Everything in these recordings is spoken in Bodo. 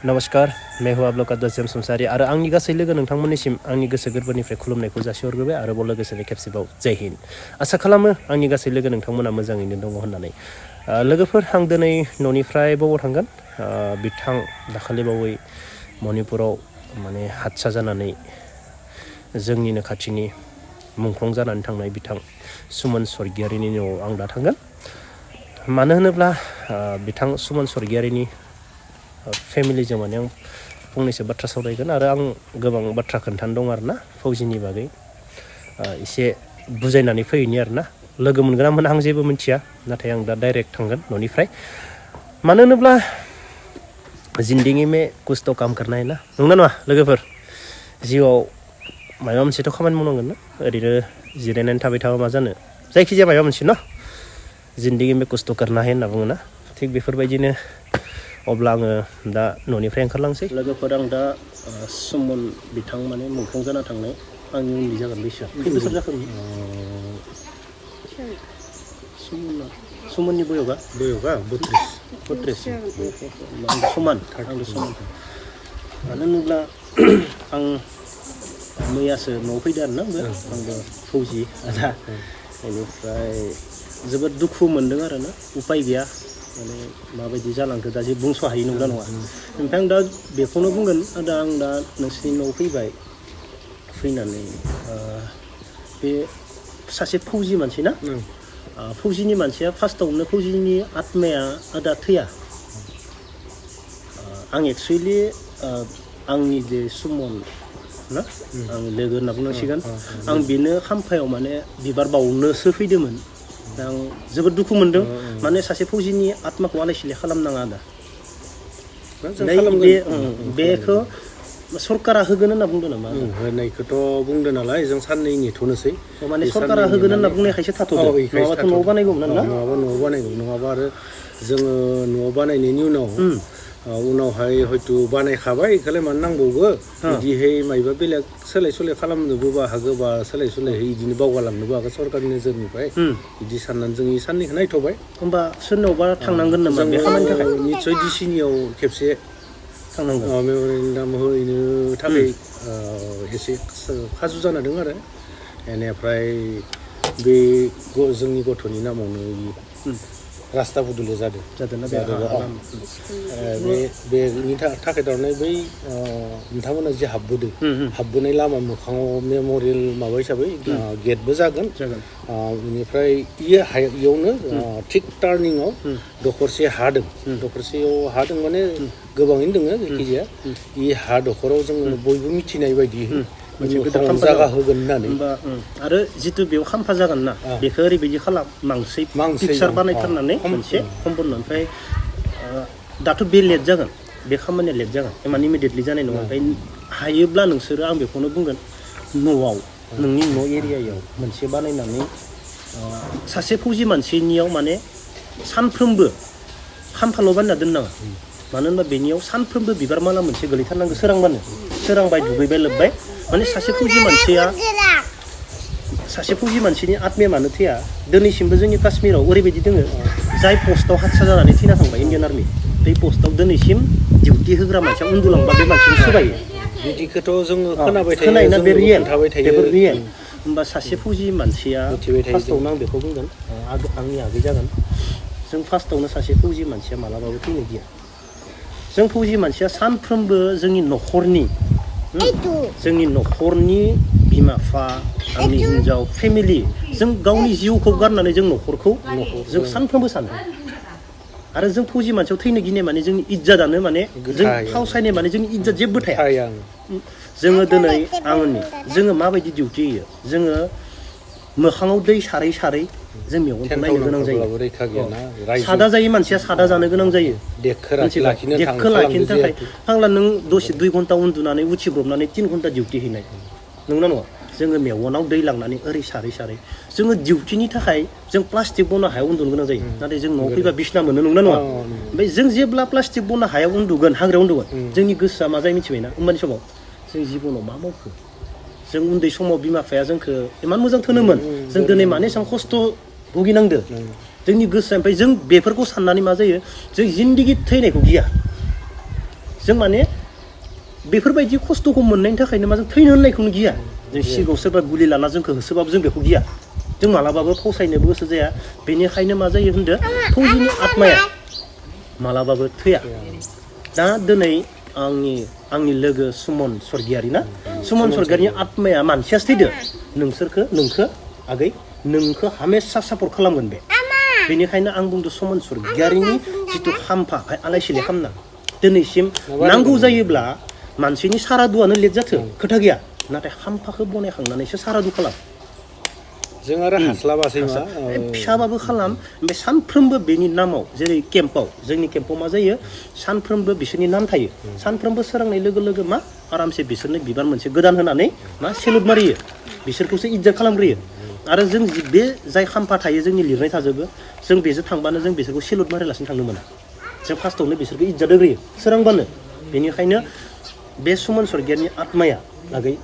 नमस्कार मैं हूं आप लोग का दसेम संसारी आरो आंनि गासै लोगो नोंथांमोननिसिम आंनि गोसो गोरबोनिफ्राय खुलुमनायखौ जासिहरग्रोबाय आरोबाव लोगोसेनो खेबसेबाव जय हिन्द आसा खालामो आंनि गासै लोगो नोंथांमोना मोजाङैनो दङ होननानै लोगोफोर आं दिनै न'निफ्राय बबाव थांगोन बिथां दाखालिबावै मणिपुराव माने हादसा जानानै जोंनिनो खाथिनि मुंख्लं जानानै थांनाय बिथां सुमन स्वर्गियारिनि न'आव आं दा थांगोन मानो होनोब्ला बिथां सुमन स्वर्गियारिनि फेमिलिजों माने आं फंनैसो बाथ्रा सावरायगोन आरो आं गोबां बाथ्रा खोन्थानो दं आरोना फौजिनि बागै एसे बुजायनानै फैयैनि आरोना लोगो मोनगोन ना मोना आं जेबो मिथिया नाथाय आं दा डाइरेक्ट थांगोन न'निफ्राय मानो होनोब्ला जिंदगी में कुछ तो काम करना है ना नंगौना नङा लोगोफोर जिउआव माबा मोनसेथ' खामानि मावनांगोन ना ओरैनो जिरायनानै थाबाय थाबा मा जानो जायखिजाया माबा मोनसे न जिंदगी में कुछ तो करना है होनना बुङो ना थिग बेफोरबायदिनो अब्ला आङो दा न'निफ्राय ओंखारलांसै लोगोफोर आं दा सुमन बिथां माने मुंख्लं जाना थांनाय आंनि उन्दै जागोन बैसोआ खै बोसोर जाखो सुमननि बयगा 32 समान मानो होनोब्ला आं मैयासो न'आव फैदों आरोना आंबो फौजि आदा बेनिफ्राय जोबोद दुखु मोनदों आरोना उपाय गैया माने माबायदि जालांखो दा जे बुंस' हायै नंगौना नङा ओमफ्राय आं दा बेखौनो बुंगोन आदा आं दा नोंसिनि न'आव फैबाय फैनानै बे सासे फौजि मानसि ना फौजिनि मानसिया फार्स्टआवनो फौजिनि आत्माया आदा थैया आं एक्सुवेलि आंनि जे सुमन ना आं लोगो होनना बुंनांसिगोन आं बेनो खाम्फायाव माने बिबार बावनोसो फैदोंमोन आं जोबोद दुखु मोनदों माने सासे फौजिनि आत्माखौ आलाय सिलाय खालामनाङा आदा बेखौ सरकारा होगोन होनना बुंदों नामा होनायखौथ' बुंदों नालाय जों साननै नेथ'नोसै माने सरकारा होगोन होनना बुंनायखायसो थाथ'दो नङाबाथ' न'आव बानायगौमोन ना नङाबा न'आव बानायगौ नङाबा आरो जोङो न'आव बानायनायनि उनावहाय हयथ' बानायखाबाय इखौलाय मानो नांबावगो बिदिहाय मायबा बेलेग सोलाय सोलाय खालामनोबो हागौ बा सोलाय सोलायहै बिदिनो बावगारलांनोबो हागौ सरकारनि नोजोरनिफ्राय बिदि साननानै जों ई साननैखौ नायथ'बाय होमबा सोरनावबा थांनांगोन नामा बे खामानिनि थाखाय निस्सय डिसिनियाव खेबसे थांनांगोन मेम'रेन्डाम होनो थाखाय एसे खाजु जाना दं आरो बेनिफ्राय बे जोंनि गथ'नि नामावनो रास्ता बदले जादोंना बेनि थाखाय थारमाने बै नोंथांमोना जे हाबबोनाय लामा मोखाङाव मेम'रियेल माबा हिसाबै गेटबो जागोन बेनिफ्राय इयावनो थिक टार्निंआव दखरसे हा दं माने गोबाङैनो दङ जायखिजाया इ हा दखराव जोङो बयबो मिथिनाय बायदि जागा होगोन होननानै आरो जितु बेयाव खाम्फा जागोन ना बेखौ ओरैबायदि खालाम मांसै पिकचार बानायथारनानै मोनसे खम्बल ओमफ्राय दाथ' बे लेट जागोन बे खामानिया लेट जागोन इमान इमिडियेटलि जानाय नङा ओमफ्राय हायोब्ला नोंसोरो आं बेखौनो बुंगोन न'आव नोंनि न' एरियायाव मोनसे बानायनानै सासे फौजि मानसिनियाव माने सानफ्रोमबो खाम्फाल' बानायना दोननाङा मानो होनबा बेनियाव सानफ्रोमबो बिबार माला मोनसे गोलैथारनांगौ सोरांबाय दुगैबाय लोब्बाय माने सासे फौजि मानसिनि आत्माया मानो थैया दिनैसिमबो जोंनि काश्मीराव ओरैबायदि दोङो जाय पस्टआव हादसा जानानै थैना थांबाय इण्डियान आर्मि बे पस्टआव दिनैसिम डिउटि होग्रा मानसिया उन्दुलांबा बे मानसिखौ सोबायो बिदिखौथ' जोङो खोनाबाय ना बे रियेल होमबा सासे फौजि मानसिया फार्स्टआवनो आं बेखौ बुंगोन आंनि आगै जागोन जों फार्स्टआवनो सासे फौजि मानसिया मालाबाबो थैनो गिया जों फौजि मानसिया सानफ्रोमबो जोंनि न'खरनि बिमा बिफा आंनि हिन्जाव फेमिलि जों गावनि जिउखौ गारनानै जों न'खरखौ जों सानफ्रोमबो सानो आरो जों फौजि मानसियाव थैनो गिनाय माने जोंनि इज्जतआनो माने जों फावसायनाय माने जोंनि इज्जत जेबो थाया जोङो दिनै जोङो माबायदि डिउटि होयो जोङो मोखाङाव दै सारै जों मेगनखौ नायनो गोनां जायो सादा जायो मानसिया सादा जानो गोनां जायो देखो लाखिनो थाखाय फांला नों दसे 2 घन्टा उन्दुनानै उथिब्रबनानै 3 घन्टा डिउटि हैनाय नंगौना नङा जोङो मेगनाव दै लांनानै ओरै सारै जोङो डिउटिनि थाखाय जों प्लास्टिक बना हायाव उन्दुनो गोनां जायो नाथाय जों न'आव फैबा बिसना मोनो नंगौना नङा ओमफ्राय जों जेब्ला प्लास्टिक बना हायाव उन्दुगोन हाग्रायाव उन्दुगोन जोंनि गोसोआ मा जायो मिथिबायना होमबानि समाव जों जिबनाव मा मावखो जों उन्दै समाव बिमा बिफाया जोंखौ इमान मोजां थोनोमोन जों दिनै माने एसेबां खस्थ' भुगिनांदो जोंनि गोसोआ ओमफ्राय जों बेफोरखौ साननानै मा जायो जों जिन्दगि थैनायखौ गिया जों माने बेफोरबायदि खस्थ'खौ मोननायनि थाखायनो मा जों थैनो होननायखौनो गिया जों सिगाङाव सोरबा गुलि लाना जोंखौ होसोबाबो जों बेखौ गिया जों मालाबाबो फावसायनोबो गोसो जाया बेनिखायनो मा जायो होनदो फौजिनि आत्माया मालाबाबो थैया दा दिनै आंनि लोगो सुमन स्वर्गियारि ना सुमन स्वर्गियारिनि आत्माया मानसियासो थैदो नोंखो आगै नोंखो हामेसा सापर्ट खालामगोन बे बेनिखायनो आं बुंदों सुमन स्वर्गियारिनि जिथु खाम्फा आलाय सिलाय खालामना दिनैसिम नांगौ जायोब्ला मानसिनि सारादुआनो लेट जाथो खोथा गैया नाथाय खाम्फाखौ बनायखांनानैसो सारादु खालाम जों आरो हास्लाबासै मा फिसाबाबो खालाम ओमफ्राय सानफ्रोमबो बेनि नामाव जेरै केम्पआव जोंनि केम्पआव मा जायो सानफ्रोमबो बिसोरनि नाम थायो सानफ्रोमबो सोरांनाय लोगो लोगो मा आरामसे बिसोरनो बिबार मोनसे गोदान होनानै मा सेलुट मारियो बिसोरखौसो इज्जत खालामग्रोयो आरो जों बे जाय खाम्फा थायो जोंनि लिरनाय थाजोबो जों बेजों थांबानो जों बिसोरखौ सेलुट मारिलासिनो थांनो मोना जों फार्स्टआवनो बिसोरखौ इज्जत होग्रोयो सोरांबानो बेनिखायनो बे सुमन स्वर्गियारिनि आत्माया आगै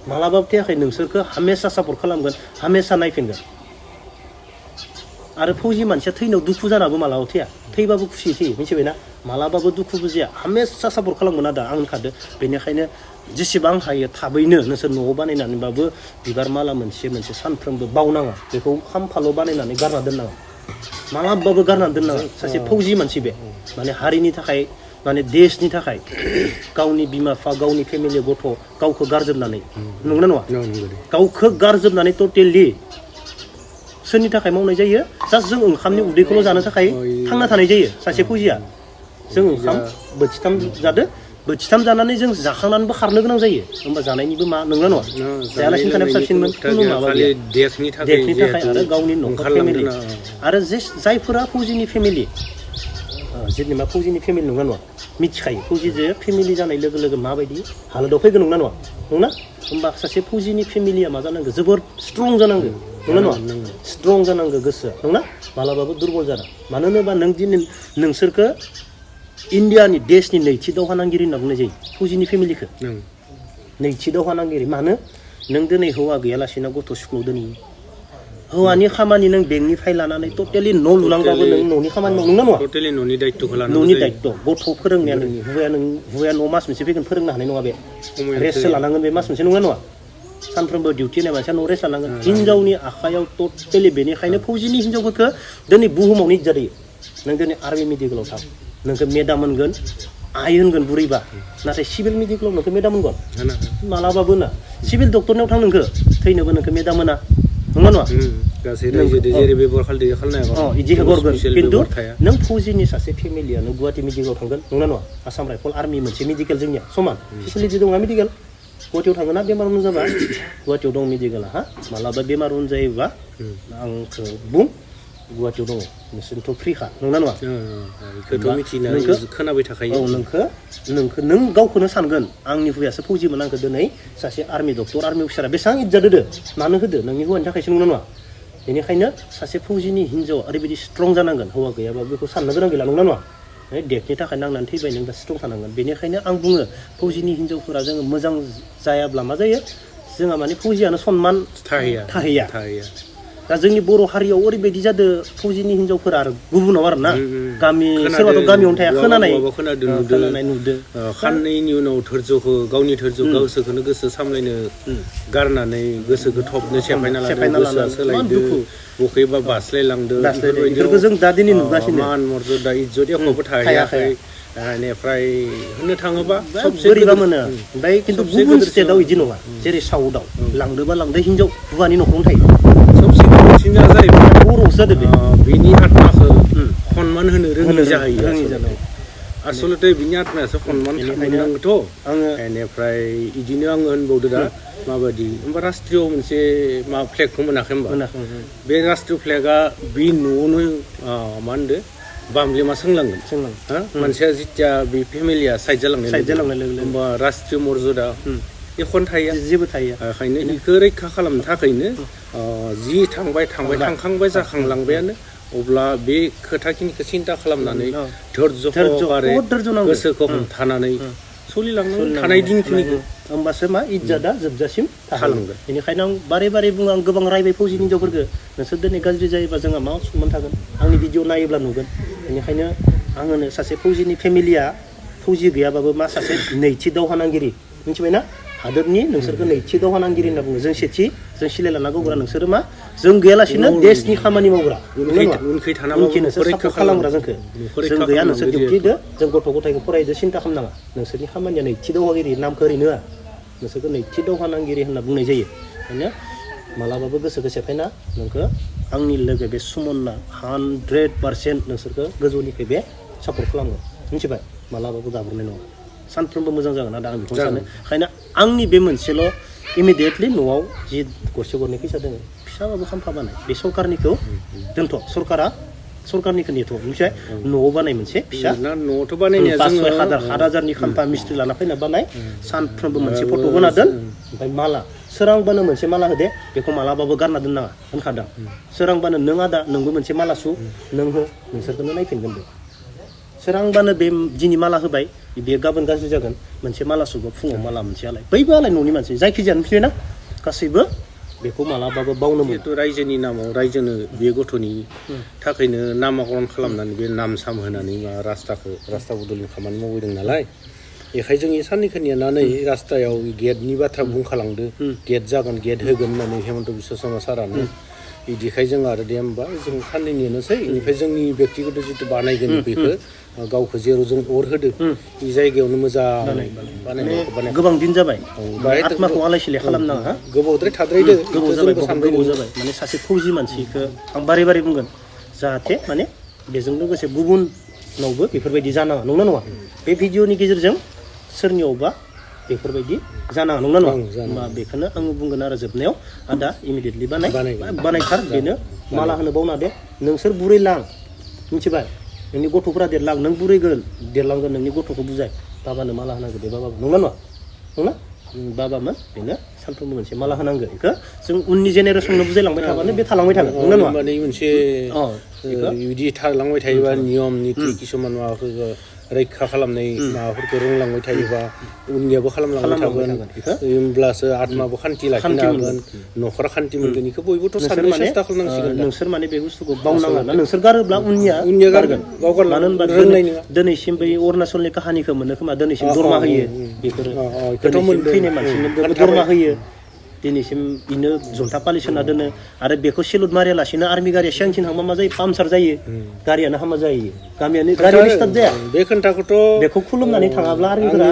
मालाबाबो थैयाखै नोंसोरखौ हामेसा सापर्ट खालामगोन हामेसा नायफिनगोन आरो फौजि मानसिया थैनायाव दुखु जानाबो मालाबाबो थैया थैबाबो खुसियै थैयो मिथिबायना मालाबाबो दुखु बुजिया हामेसा सापर्ट खालामगोन आदा आं होनखादो बेनिखायनो जेसेबां हायो थाबैनो नोंसोर न'आव बानायनानैबाबो बिबार माला मोनसे सानफ्रोमबो बावनाङा बेखौ खामफाल' बानायनानै गारना दोननाङा मालाबाबो गारना दोननाङा सासे फौजि मानसि बे माने हारिनि थाखाय माने देशनि थाखाय गावनि बिमा बिफा गावनि फेमिलि गथ' गावखौ गारजोबनानै नंगौना नङा गावखौ गारजोबनानै टटेलि सोरनि थाखाय मावनाय जायो जास्ट जों ओंखामनि उदैखौल' जानो थाखाय थांना थानाय जायो सासे फौजिया जों ओंखाम बोथिथाम जानानै जों जाखांनानैबो खारनो गोनां जायो होमबा जानायनिबो मा नंगौना नङा जायालासिनो थानाया साबसिनमोन खुनु माबा गैया देशनि थाखाय आरो गावनि न'खर फेमिलि आरो जायफोरा फौजिनि फेमिलि जेनेबा फौजिनि फेमिलि नङा नङा मिथिखायो फौजिजों फेमिलि जानाय लोगो लोगो माबायदि हालोदाव फैगोन नंना होमबा सासे फौजिनि फेमिलिया मा जानांगौ जोबोद स्ट्रं जानांगौ नंना नङा स्ट्रं जानांगौ गोसोआ नंना मालाबाबो दुरबल जाना मानो होनोबा नों दिनै नोंसोरखौ इन्डियानि देशनि नैथि दावहा नांगिरि होनना बुंनाय जायो फौजिनि फेमिलिखौ नैथि दावहा नांगिरि मानो नों दिनै हौवा गैयालासिनो गथ' स्कुलाव दोनहैयो हौवानि खामानि नों बेंकनिफ्राय लानानै टटेलि न' लुलांबाबो नों न'नि खामानि मावनो नङा टटेलि न'नि दायित्वखौ लानांगौ न'नि दायित्व गथ' फोरोंनाया नोंनि हौवाया न' मास मोनसे फैगोन फोरोंनो हानाय नङा बे रेस्ट लानांगोन बे मास मोनसे नङा सानफ्रोमबो डिउटि होनाय मानसिया न' रेस्ट लानांगोन हिनजावनि आखायाव टटेलि बेनिखायनो फौजिनि हिनजावफोरखौ दिनै बुहुमावनो इज्जत होयो नों दिनै आर्मि मेडिकेलाव थां नोंखौ मेदाम मोनगोन आइ होनगोन बुरैबा नाथाय सिभिल मेडिकेलाव नोंखौ मेदाम मोनगोन मालाबाबो ना सिभिल डक्टरनाव थां नोंखौ थैनोबो नोंखौ मेदाम मोना नङा नङा गासै रायजोजों जेरै बेबहार खालामदों इदि हरगोन खिन्थु नों फौजिनि सासे फेमिलिया नों गुवाहाटि मेडिकेलाव थांगोन नंना नङा आसाम राइफल आर्मि मोनसे मेडिकेल जोंनिया समान फेसिलिटि दङ मेडिकेल गुवाहाटियाव थांगोन ना बेमार जाबा गुवाहाटियाव दं मेडिकेला मालाबा बेमार जायोबा आंखौ बुं गुवाहाटियाव दङ नोंसोरथ' फ्रिखा नंना नङा खोनाबाय थाखायो नों गावखौनो सानगोन आंनि हौवायासो फौजिमोन आंखौ दिनै सासे आर्मि डक्टर आर्मि अफिसारा बेसेबां इज्जत होदो मानो होदो नोंनि हौवानि थाखायसो नंना नङा बेनिखायनो सासे फौजिनि हिनजावा ओरैबायदि स्ट्रं जानांगोन हौवा गैयाबा बेखौ साननो गोनां गैला नंना नङा डेटनि थाखाय नांनानै थैबाय नों दा स्ट्रं थानांगोन बेनिखायनो आं बुङो फौजिनि हिनजावफोरा जोङो मोजां जायाब्ला मा जायो जोंहा माने फौजियानो सनमान थाहैया दा जोंनि बर' हारियाव ओरैबायदि जादों फौजिनि हिनजावफोरा आरो गुबुनाव आरो ना गामि सोरबाथ' गामियावनो थाया खोनानाय नुदों खाननैनि उनाव गावनि गोसोखौनो गोसो सामलायनो गारनानै गोसोखौ थबनो सेफायना लादों सोलायदों बबेबा बास्लायलांदों बेफोरखौ जों दा दिनै नुगासिनो मान मर्यादा इज्जत एखौबो थायाखै बेनिफ्राय होननो थाङोबा बोरैबा मोनो ओमफ्राय खिन्थु गुबुन स्टेटआव बिदि नङा जेरै साउथआव लांदोंबा हिनजाव हौवानि न'खरावनो थायो सबसे बांसिना जाहैबाय बर'सो जादों बेनि आत्माखौ सनमान होनो रोङि जाहैयो आसलथे बिनि आत्मायासो सनमान खालामनांगौथ' बेनिफ्राय बिदिनो आङो होनबावदो दा माबायदि होमबा राष्ट्रिय मोनसे फ्लेगखौ मोनाखै होमबा बे राष्ट्रिय फ्लेगा बे न'आवनो मा होनदो बामलेमा सोंलांगोन मानसिया जिथिया बे फेमिलिया साइड जालांनाय होमबा राष्ट्रिय मर्यादा एखन थाया जेबो थाया ओंखायनो बेखौ रैखा खालामनो थाखायनो जि थांखांबाय जाखांलांबायानो अब्ला बे खोथाखिनिखौ सिन्था खालामनानै गोसोखौ हमथानानै सोलिलांनो थानाय दिनखिनिखौ होमबासो मा इज्जतआ जोबजासिम थालांगोन बेनिखायनो आं बारे बुङो आं गोबां रायबाय फौजिनि हिनजावफोरखौ नोंसोर दिनै गाज्रि जायोबा जोंहा मा सनमान थागोन आंनि भिडिअ नायोब्ला नुगोन बेनिखायनो आं होनो सासे फौजिनि फेमिलिया फौजि गैयाबाबो मा सासे नैथि दावहा नांगिरि मिथिबायना हादोरनि नोंसोरखौ नैथि दावहा नांगिरि होनना बुङो जों सेथि जों सिलाय लाना गावग्रा नोंसोरो मा जों गैयालासिनो देशनि खामानि मावग्रा उनखै थानाबाबो नोंसोर सापर्ट खालामग्रा जोंखो जों गैया नोंसोर डिउटिदो जों गथ' गथायखौ फरायदो सिन्था खालामनाङा नोंसोरनि खामानिया नैथि दावहागिरि नामखौ ओरैनो होआ नोंसोरखौ नैथि दावहा नांगिरि होनना बुंनाय जायो ओंखायनो मालाबाबो गोसोखौ सेफायना नोंखौ आंनि लोगो बे सुमनना 100% नोंसोरखौ गोजौनिफ्राय बे सापर्ट खालामो मिथिबाय मालाबाबो गाब्रनाय नङा सानफ्रोमबो मोजां जागोन आदा आं बेखौ सानो ओंखायनो आंनि बे मोनसेल' इमिडियेटलि न'आव जि गरसे गरनै फैसा दङ फिसाबाबो खाम्फा बानाय बे सरकारनिखौ दोनथ' सरकारनिखौ नेथ' मिथिबाय न'आव बानाय मोनसे फिसा न'आवथ' बानायनाया 5,000 खाम्फा मिस्ट्रि लाना फैना बानाय सानफ्रोमबो मोनसे फट' होना दोन ओमफ्राय माला सोरांबानो मोनसे माला होदे बेखौ मालाबाबो गारना दोननाङा होनखादों सोरांबानो नों आदा नोंबो मोनसे माला सु नों हो नोंसोरखौनो नायफिनगोन बे सोरांबानो बे दिनै माला होबाय बेयो गाबोन गाज्रि जागोन मोनसे माला सुबा फुङाव माला मोनसे आलाय बैबो आलाय न'नि मानसि जायखिजाया मिथिबायना गासैबो बेखौ मालाबाबो बावनो मोनो रायजोनि नामाव रायजोनो बे गथ'नि थाखायनो नामाकरन खालामनानै बे नाम साम होनानै मा रास्ता बदलनि खामानि मावदों नालाय बेखाय जों ई साननैखौ नेनानै रास्तायाव गेटनि बाथ्रा बुंखालांदो गेट जागोन गेट होगोन होननानै हेमन्त बिश्व शर्मा सारानो बिदिखाय जों आरो दे होमबा जों साननै नेनोसै बेनिफ्राय जोंनि बेक्तिगत जिथु बानायगोन बेखौ गावखौ जेराव जों अर होदो बे जायगायावनो मोजां बानाय गोबां दिन जाबाय आत्माखौ आलाय सिलाय खालामनाङा गोबावद्राय थाद्रायदो गोबाव जाबाय माने सासे फौजि मानसिखौ आं बारे बारे बुंगोन जाहाथे माने बेजों लोगोसे गुबुनावबो बेफोरबायदि जानाङा नंना नङा बे भिडिअनि गेजेरजों सोरनियावबा बेफोरबायदि जानाङा नंना नङा होमबा बेखौनो आं बुंगोन आरो जोबनायाव आदा इमिडियेटलि बानायथार बेनो माला होनो बावना दे नोंसोर बुरैलां मिथिबाय नोंनि गथ'फोरा देरलां नों बुरैगोन देरलांगोन नोंनि गथ'खौ बुजाय बाबानो माला होनांगौ दे बाबाबो नंना नङा बाबामोन बेनो सानफ्रोमबो मोनसे माला होनांगौ बेखौ जों उननि जेनेरेसननो बुजायलांबाय थाबानो बे थालांबाय थागोन नंना नङा माने मोनसे बिदि थालांबाय थायोबा नियम निति किसुमान माबाखौ रैखा खालामनाय माबाफोरखौ रोंलांबाय थायोबा उननियाबो खालामलांबाय थागोन होमब्लासो आत्माबो खान्थि लाखिनो हागोन न'खरा खान्थि मोनगोन बेखौ बयबोथ' साननो सेस्था खालामनांसिगोन नोंसोर माने बे बुस्थुखौ बावनाङा ना नोंसोर गारोब्ला उननिया गारगोन मानो होनबा रोंनाय नङा दिनैसिम बै अरुणाचलनि काहानिखौ मोनो खोमा दिनैसिम दरमा होयो बेफोरो थैनाय मानसिनो दरमा होयो दिनैसिम बिनो जन्था पालिस होना दोनो आरो बेखौ सेलुट मारियालासिनो आर्मि गारिया सिगांथिं थांबा मा जायो पामसार जायो गारियानो हामा जायो गारियानो स्टार्ट जाया बे खोन्थाखौथ' बेखौ खुलुमनानै थाङाब्ला आर्मिफोरा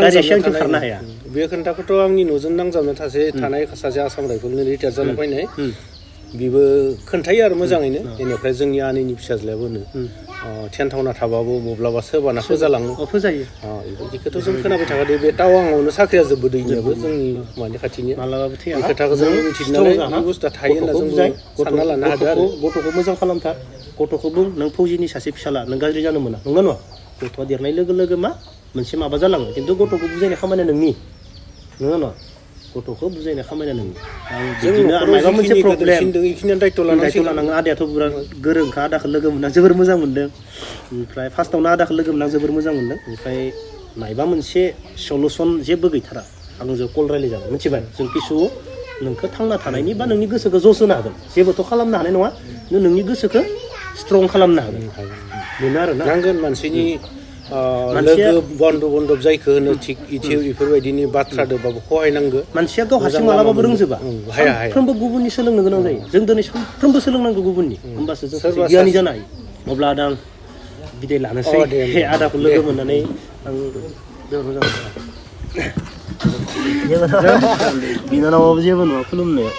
गारिया सिगांथिं खारनो हाया बे खोन्थाखौथ' आंनि न'जों नांजाबना थानाय सासे आसाम राइफलनि रिटायार जाना फैनाय बेबो खोन्थायो आरो मोजाङैनो बेनिफ्राय जोंनि आनैनि फिसाज्लायाबो थेनथावना थाबाबो मब्लाबा सोरबाना फोजालाङो फोजायो बेखौथ' जों खोनाबाय थाखादो बे टावाङावनो साख्रिया जोबबोदैनियाबो जोंनि मानि खाथिनि मालाबाबो थैया बे खोथाखौ जों मिथियो नालाय बे बुस्थुआ थायो होनना जों सानना लानो हादों आरो गथ'खौ मोजां खालामथार गथ'खौ बुं नों फौजिनि सासे फिसाला नों गाज्रि जानो मोना नंना नङा गथ'आ देरनाय लोगो लोगो मा मोनसे माबा जालाङो खिन्थु गथ'खौ बुजायनाय खामानिया नोंनि नङा नङा गथ'खौ बुजायनाय खामानिया नोंनि माबा मोनसे प्रब्लेम दायित्व लानाङो आदायाथ' बिराद गोरोंखा आदाखौ लोगो मोनना जोबोर मोजां मोनदों ओमफ्राय फार्स्टआवनो आदाखौ लोगो मोनना जोबोर मोजां मोनदों ओमफ्राय मायबा मोनसे सलुसन जेबो गैथारा आंजों कल रायलायजागोन मिथिबाय जों किसु नोंखौ थांना थानायनि बा नोंनि गोसोखौ जस होनो हागोन जेबोथ' खालामनो हानाय नङा नोंनि गोसोखौ स्ट्रं खालामनो हागोन बेनो आरो नांगोन मानसिनि लोगो बन्दब जायखौ होनो थिग इफोरबायदिनि बाथ्रादोबाबो सहायनांगो मानसिया गाव हारसिं मालाबाबो रोंजोबा सानफ्रोमबो गुबुननि सोलोंनो गोनां जायो जों दिनै सानफ्रोमबो सोलोंनांगौ गुबुननि होमबासो जों गियानि जानो हायो अब्ला आदा आं बिदाय लानोसै आदाखौ लोगो मोननानै आं मोजां बिनानावाबो जेबो नङा खुलुमनाया